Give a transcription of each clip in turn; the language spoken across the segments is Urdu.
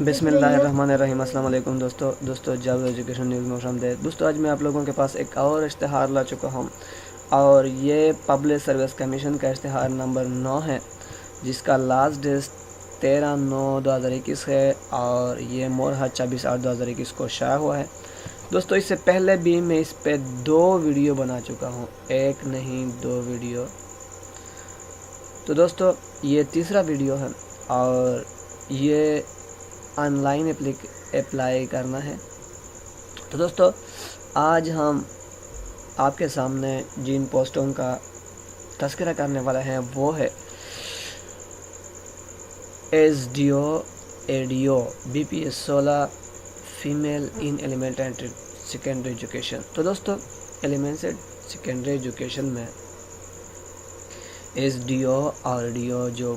بسم اللہ الرحمن الرحیم۔ السلام علیکم دوستو جاوید ایجوکیشن نیوز میں خوش آمدید۔ دوستو آج میں آپ لوگوں کے پاس ایک اور اشتہار لا چکا ہوں اور یہ پبلک سروس کمیشن کا اشتہار نمبر 9 ہے، جس کا لاسٹ ڈیٹ 13/9/2021 ہے اور یہ مورحت 26/8/2021 کو شائع ہوا ہے۔ دوستو اس سے پہلے بھی میں اس پہ 2 ویڈیو بنا چکا ہوں، ایک نہیں 2 ویڈیو۔ تو دوستو یہ تیسرا ویڈیو ہے اور یہ آن لائن اپلائی کرنا ہے۔ تو دوستو آج ہم آپ کے سامنے جن پوسٹوں کا تذکرہ کرنے والا ہے وہ ہے S D O ADO BPS 16 female in elementary and secondary education. تو دوستو ایلیمنٹری سیکنڈری ایجوکیشن میں SDO اور DO جو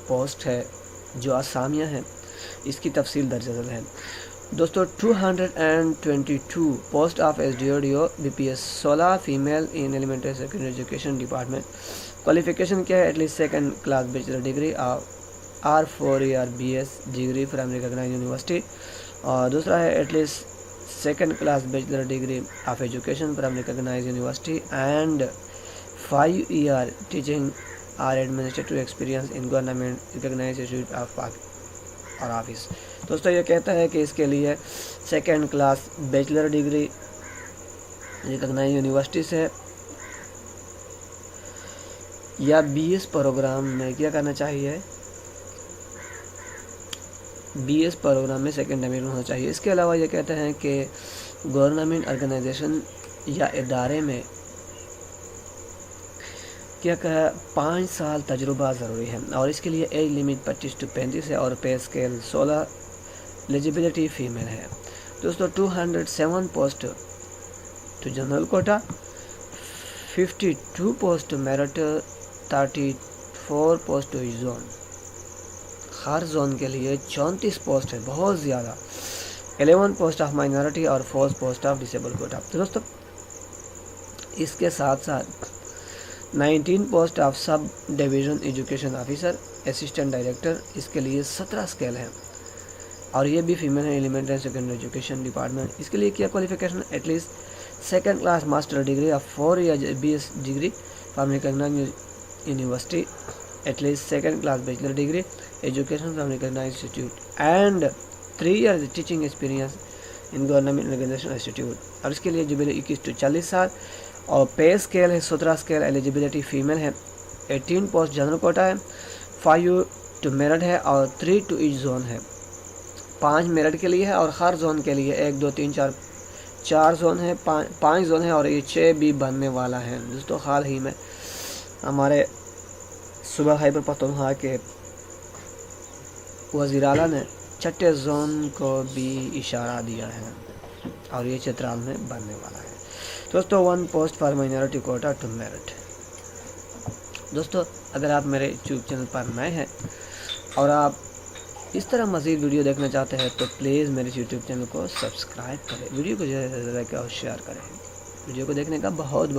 پوسٹ ہے، جو اسامیہ ہیں، اس کی تفصیل درج ذیل ہے۔ دوستو 222 post of SDO DO BPS 16 female in elementary secondary education department. Qualification کیا ہے؟ At least second class bachelor degree اور 4 year BS degree from recognised university, اور دوسرا ہے at least second class bachelor degree of education from recognised university and 5 year teaching اور administrative experience in government recognised institute of اور آفس۔ دوستو یہ کہتا ہے کہ اس کے لیے second class bachelor degree recognised university سے یا BS پروگرام میں کیا کرنا چاہیے؟ BS پروگرام میں سیکنڈ ڈیمیجن ہونا چاہیے۔ اس کے علاوہ یہ کہتے ہیں کہ گورنمنٹ آرگنائزیشن یا ادارے میں کیا کہا 5 سال تجربہ ضروری ہے، اور اس کے لیے ایج لمٹ 25 سے 35 ہے اور پے اسکیل 16، ایلیجیبلٹی فیمیل ہے۔ دوستو 207 post to general quota, 52 post merit, 34 post to zone. ہر زون کے لیے 34 پوسٹ ہے، بہت زیادہ۔ 11 پوسٹ آف مائنورٹی اور 4 پوسٹ آف ڈسیبل کوٹا۔ تو دوستو اس کے ساتھ ساتھ 19 post of sub division education officer assistant director, اس کے لیے 17 اسکیل ہیں اور یہ بھی فیمیل ہے elementary and secondary education department. اس کے لیے کیا qualification? At least second class master degree of 4 year BS degree from recognised university, at least second class bachelor degree education from recognised institute and 3 year teaching experience in government recognised institute, اور اس کے لیے ایلیجیبل 21 سے 40 سال اور پے اسکیل ہے 17 اسکیل، ایلیجیبلٹی فیمیل ہے۔ 18 پوسٹ جنرل کوٹا ہے، 5 ٹو میرٹ ہے اور 3 ٹو ایچ زون ہے۔ 5 میرٹ کے لیے ہے اور ہر زون کے لیے 1 2 3 4 زون ہے، 5 زون ہے اور یہ 6 بھی بننے والا ہے۔ دوستو حال ہی میں ہمارے صوبہ خیبر پختونخوا کے وزیر اعلیٰ نے 6 زون کو بھی اشارہ دیا ہے اور یہ چترال میں بننے والا ہے۔ دوستو 1 post for minority quota to merit. دوستو اگر آپ میرے یوٹیوب چینل پر نئے ہیں اور آپ اس طرح مزید ویڈیو دیکھنا چاہتے ہیں تو پلیز میرے یوٹیوب چینل کو سبسکرائب کریں، ویڈیو کو زیادہ سے زیادہ شیئر کریں۔ ویڈیو کو دیکھنے کا بہت